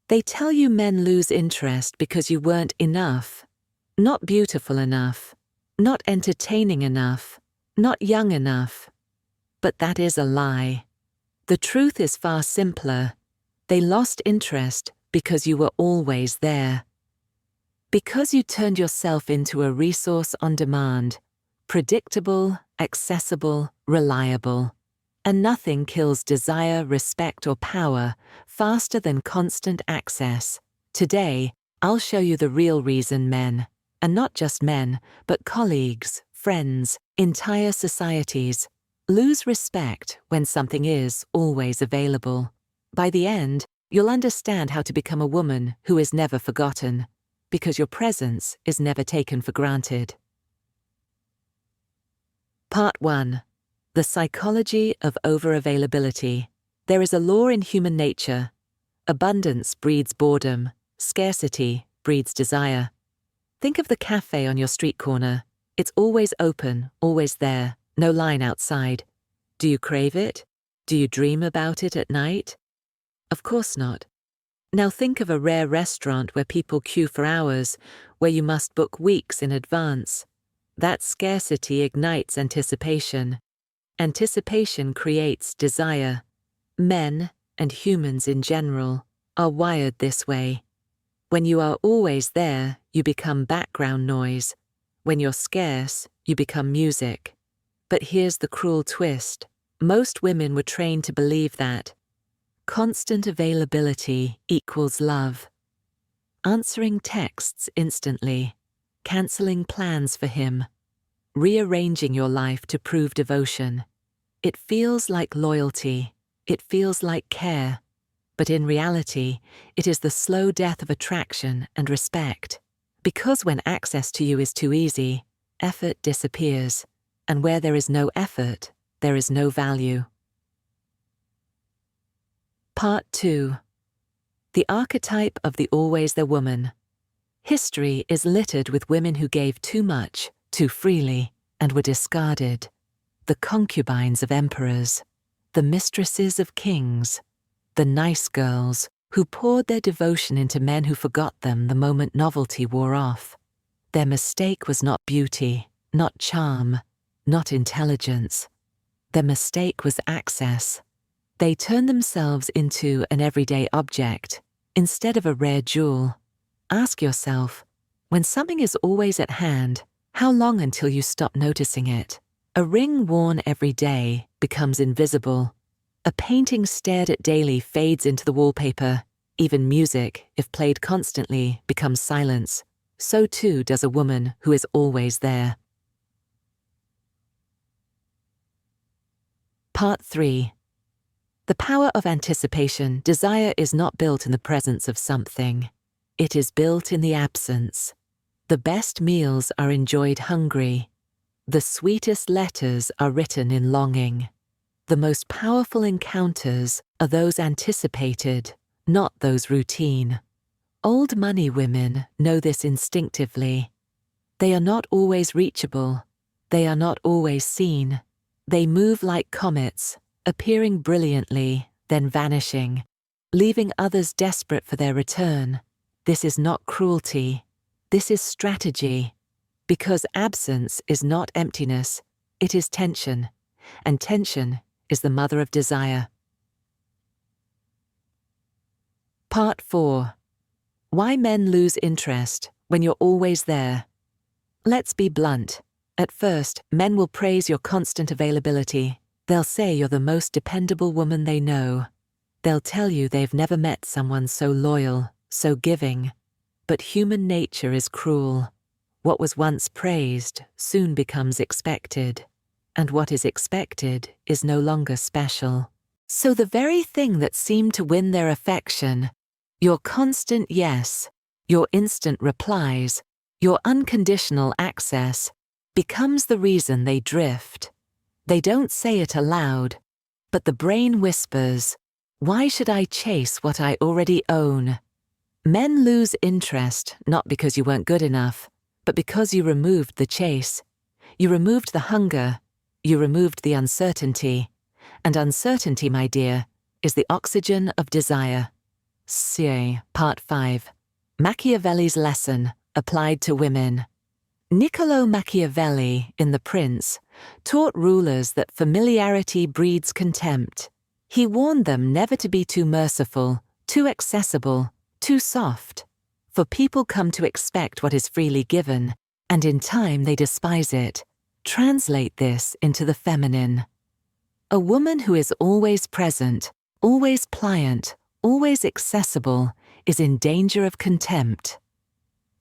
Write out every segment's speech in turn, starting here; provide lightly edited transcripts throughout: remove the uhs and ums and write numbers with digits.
They tell you men lose interest because you weren't enough, not beautiful enough, not entertaining enough, not young enough. But that is a lie. The truth is far simpler. They lost interest because you were always there. Because you turned yourself into a resource on demand, predictable, accessible, reliable. And nothing kills desire, respect, or power faster than constant access. Today, I'll show you the real reason men, and not just men, but colleagues, friends, entire societies, lose respect when something is always available. By the end, you'll understand how to become a woman who is never forgotten, because your presence is never taken for granted. Part 1. The psychology of overavailability. There is a law in human nature. Abundance breeds boredom. Scarcity breeds desire. Think of the cafe on your street corner. It's always open, always there, no line outside. Do you crave it? Do you dream about it at night? Of course not. Now think of a rare restaurant where people queue for hours, where you must book weeks in advance. That scarcity ignites anticipation. Anticipation creates desire. Men, and humans in general, are wired this way. When you are always there, you become background noise. When you're scarce, you become music. But here's the cruel twist. Most women were trained to believe that constant availability equals love. Answering texts instantly, cancelling plans for him, rearranging your life to prove devotion. It feels like loyalty, it feels like care, but in reality, it is the slow death of attraction and respect. Because when access to you is too easy, effort disappears, and where there is no effort, there is no value. Part 2. The archetype of the always there woman. History is littered with women who gave too much, too freely, and were discarded. The concubines of emperors, the mistresses of kings, the nice girls who poured their devotion into men who forgot them the moment novelty wore off. Their mistake was not beauty, not charm, not intelligence. Their mistake was access. They turned themselves into an everyday object instead of a rare jewel. Ask yourself, when something is always at hand, how long until you stop noticing it? A ring worn every day becomes invisible. A painting stared at daily fades into the wallpaper. Even music, if played constantly, becomes silence. So too does a woman who is always there. Part 3. The power of anticipation. Desire is not built in the presence of something. It is built in the absence. The best meals are enjoyed hungry. The sweetest letters are written in longing. The most powerful encounters are those anticipated, not those routine. Old money women know this instinctively. They are not always reachable. They are not always seen. They move like comets, appearing brilliantly, then vanishing, leaving others desperate for their return. This is not cruelty. This is strategy. Because absence is not emptiness, it is tension, and tension is the mother of desire. Part 4. Why men lose interest when you're always there. Let's be blunt. At first, men will praise your constant availability. They'll say you're the most dependable woman they know. They'll tell you they've never met someone so loyal, so giving. But human nature is cruel. What was once praised soon becomes expected, and what is expected is no longer special. So the very thing that seemed to win their affection, your constant yes, your instant replies, your unconditional access, becomes the reason they drift. They don't say it aloud, but the brain whispers, "Why should I chase what I already own?" Men lose interest not because you weren't good enough, but because you removed the chase. You removed the hunger. You removed the uncertainty. And uncertainty, my dear, is the oxygen of desire. Part 5. Machiavelli's lesson applied to women. Niccolo Machiavelli, in The Prince, taught rulers that familiarity breeds contempt. He warned them never to be too merciful, too accessible, too soft. For people come to expect what is freely given, and in time they despise it. Translate this into the feminine. A woman who is always present, always pliant, always accessible, is in danger of contempt.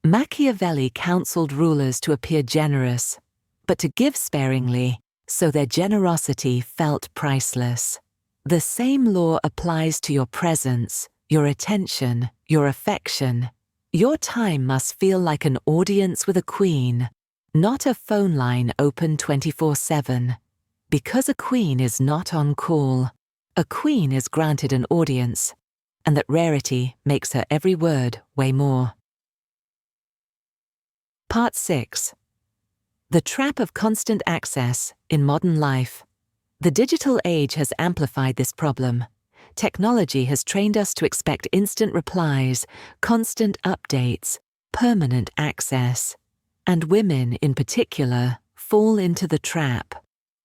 Machiavelli counseled rulers to appear generous, but to give sparingly, so their generosity felt priceless. The same law applies to your presence, your attention, your affection. Your time must feel like an audience with a queen, not a phone line open 24/7. Because a queen is not on call, a queen is granted an audience, and that rarity makes her every word weigh more. Part 6. The trap of constant access in modern life. The digital age has amplified this problem. Technology has trained us to expect instant replies, constant updates, permanent access. And women, in particular, fall into the trap,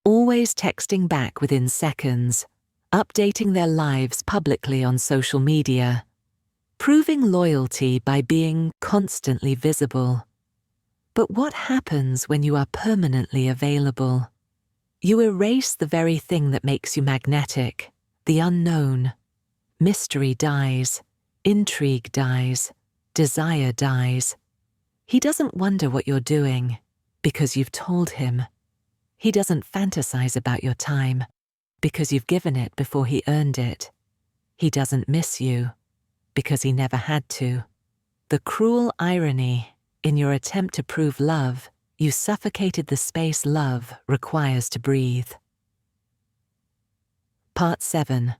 always texting back within seconds, updating their lives publicly on social media, proving loyalty by being constantly visible. But what happens when you are permanently available? You erase the very thing that makes you magnetic, the unknown. Mystery dies, intrigue dies, desire dies. He doesn't wonder what you're doing, because you've told him. He doesn't fantasize about your time, because you've given it before he earned it. He doesn't miss you, because he never had to. The cruel irony, in your attempt to prove love, you suffocated the space love requires to breathe. Part 7.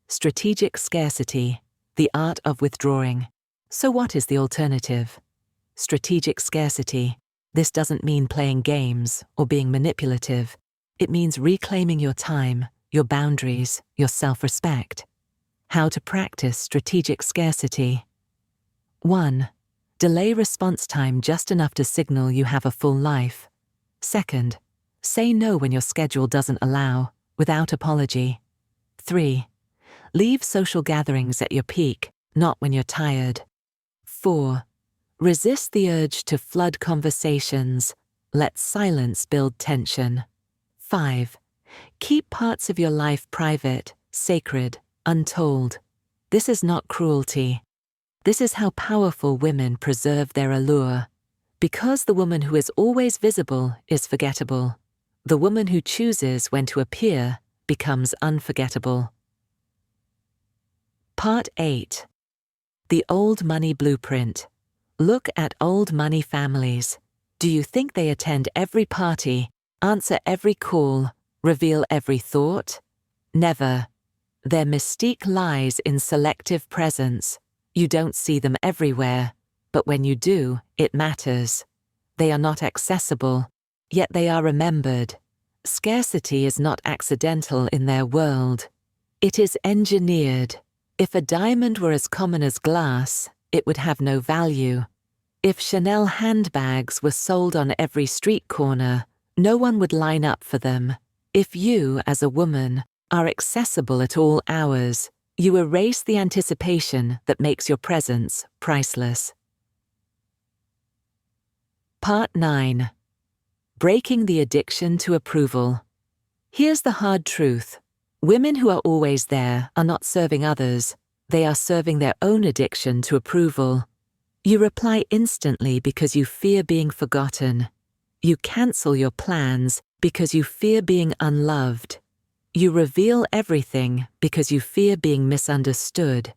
Strategic scarcity, the art of withdrawing. So what is the alternative? Strategic scarcity. This doesn't mean playing games or being manipulative. It means reclaiming your time, your boundaries, your self-respect. How to practice strategic scarcity. 1. Delay response time just enough to signal you have a full life. 2. Say no when your schedule doesn't allow, without apology. 3. Leave social gatherings at your peak, not when you're tired. 4. Resist the urge to flood conversations. Let silence build tension. 5. Keep parts of your life private, sacred, untold. This is not cruelty. This is how powerful women preserve their allure. Because the woman who is always visible is forgettable. The woman who chooses when to appear becomes unforgettable. Part 8. The Old Money Blueprint. Look at old money families. Do you think they attend every party, answer every call, reveal every thought? Never. Their mystique lies in selective presence. You don't see them everywhere, but when you do, it matters. They are not accessible, yet they are remembered. Scarcity is not accidental in their world. It is engineered. If a diamond were as common as glass, it would have no value. If Chanel handbags were sold on every street corner, no one would line up for them. If you, as a woman, are accessible at all hours, you erase the anticipation that makes your presence priceless. Part 9. Breaking the addiction to approval. Here's the hard truth. Women who are always there are not serving others. They are serving their own addiction to approval. You reply instantly because you fear being forgotten. You cancel your plans because you fear being unloved. You reveal everything because you fear being misunderstood.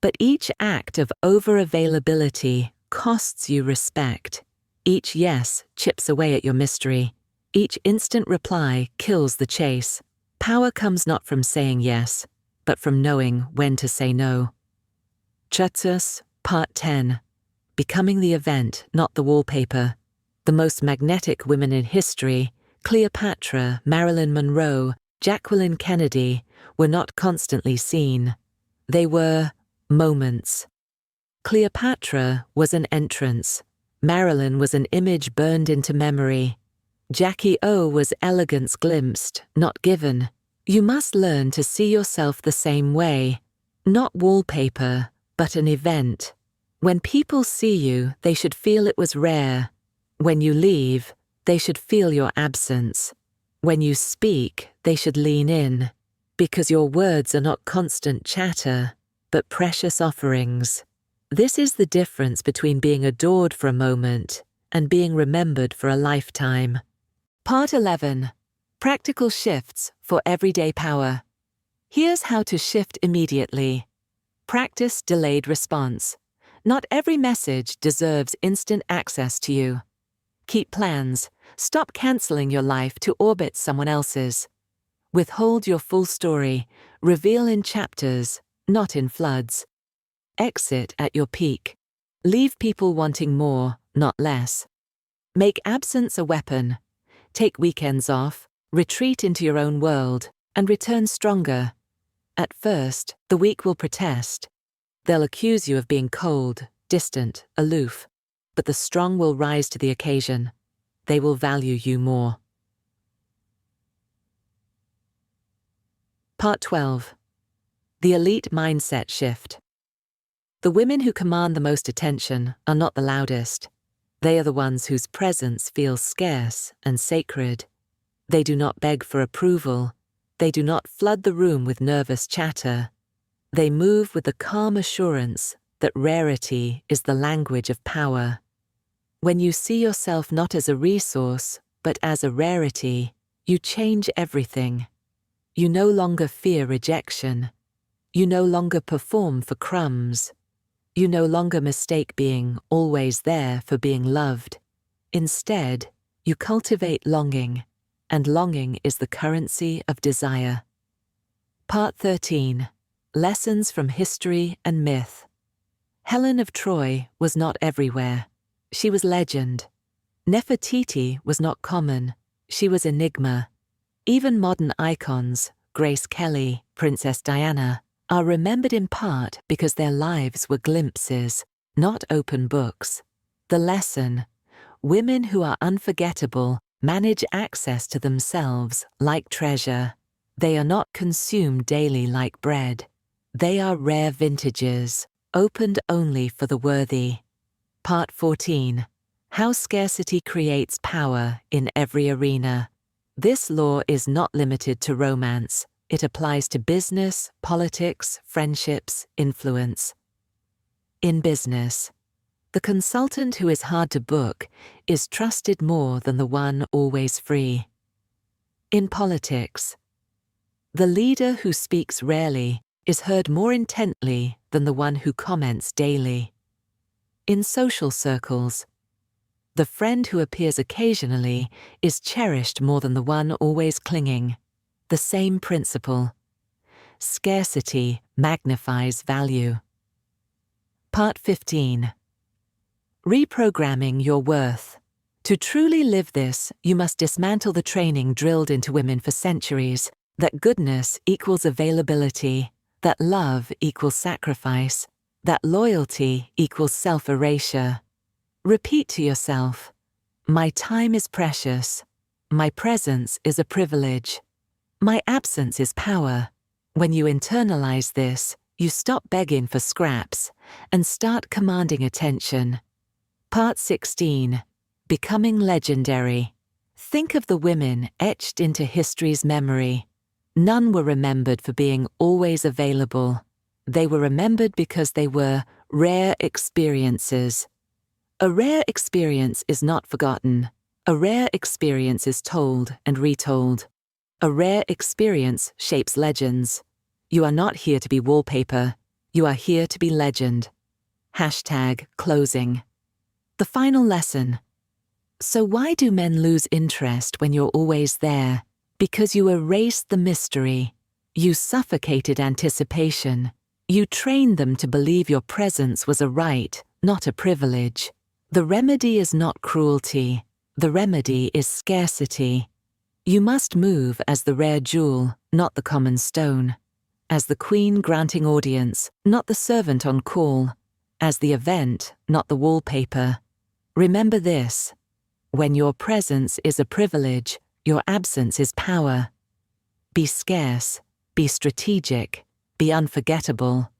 But each act of over-availability costs you respect. Each yes chips away at your mystery. Each instant reply kills the chase. Power comes not from saying yes, but from knowing when to say no. Chatus, Part 10. Becoming the event, not the wallpaper. The most magnetic women in history, Cleopatra, Marilyn Monroe, Jacqueline Kennedy, were not constantly seen. They were moments. Cleopatra was an entrance. Marilyn was an image burned into memory. Jackie O was elegance glimpsed, not given. You must learn to see yourself the same way. Not wallpaper, but an event. When people see you, they should feel it was rare. When you leave, they should feel your absence. When you speak, they should lean in. Because your words are not constant chatter, but precious offerings. This is the difference between being adored for a moment and being remembered for a lifetime. Part 11. Practical shifts for everyday power. Here's how to shift immediately. Practice delayed response. Not every message deserves instant access to you. Keep plans. Stop canceling your life to orbit someone else's. Withhold your full story. Reveal in chapters, not in floods. Exit at your peak. Leave people wanting more, not less. Make absence a weapon. Take weekends off, retreat into your own world, and return stronger. At first, the weak will protest. They'll accuse you of being cold, distant, aloof. But the strong will rise to the occasion. They will value you more. Part 12. The elite mindset shift. The women who command the most attention are not the loudest. They are the ones whose presence feels scarce and sacred. They do not beg for approval. They do not flood the room with nervous chatter. They move with the calm assurance that rarity is the language of power. When you see yourself not as a resource, but as a rarity, you change everything. You no longer fear rejection. You no longer perform for crumbs. You no longer mistake being always there for being loved. Instead, you cultivate longing, and longing is the currency of desire. Part 13. Lessons from history and myth. Helen of Troy was not everywhere. She was legend. Nefertiti was not common. She was enigma. Even modern icons, Grace Kelly, Princess Diana, are remembered in part because their lives were glimpses, not open books. The lesson: women who are unforgettable manage access to themselves like treasure. They are not consumed daily like bread. They are rare vintages, opened only for the worthy. Part 14. How scarcity creates power in every arena. This law is not limited to romance. It applies to business, politics, friendships, influence. In business, the consultant who is hard to book is trusted more than the one always free. In politics, the leader who speaks rarely is heard more intently than the one who comments daily. In social circles, the friend who appears occasionally is cherished more than the one always clinging. The same principle. Scarcity magnifies value. Part 15. Reprogramming your worth. To truly live this, you must dismantle the training drilled into women for centuries, that goodness equals availability, that love equals sacrifice, that loyalty equals self-erasure. Repeat to yourself, my time is precious, my presence is a privilege, my absence is power. When you internalize this, you stop begging for scraps and start commanding attention. Part 16. Becoming legendary. Think of the women etched into history's memory. None were remembered for being always available. They were remembered because they were rare experiences. A rare experience is not forgotten. A rare experience is told and retold. A rare experience shapes legends. You are not here to be wallpaper. You are here to be legend. #closing. The final lesson. So why do men lose interest when you're always there? Because you erased the mystery. You suffocated anticipation. You trained them to believe your presence was a right, not a privilege. The remedy is not cruelty. The remedy is scarcity. You must move as the rare jewel, not the common stone. as the queen granting audience, not the servant on call, as the event, not the wallpaper. Remember this: when your presence is a privilege, your absence is power. Be scarce, be strategic, be unforgettable.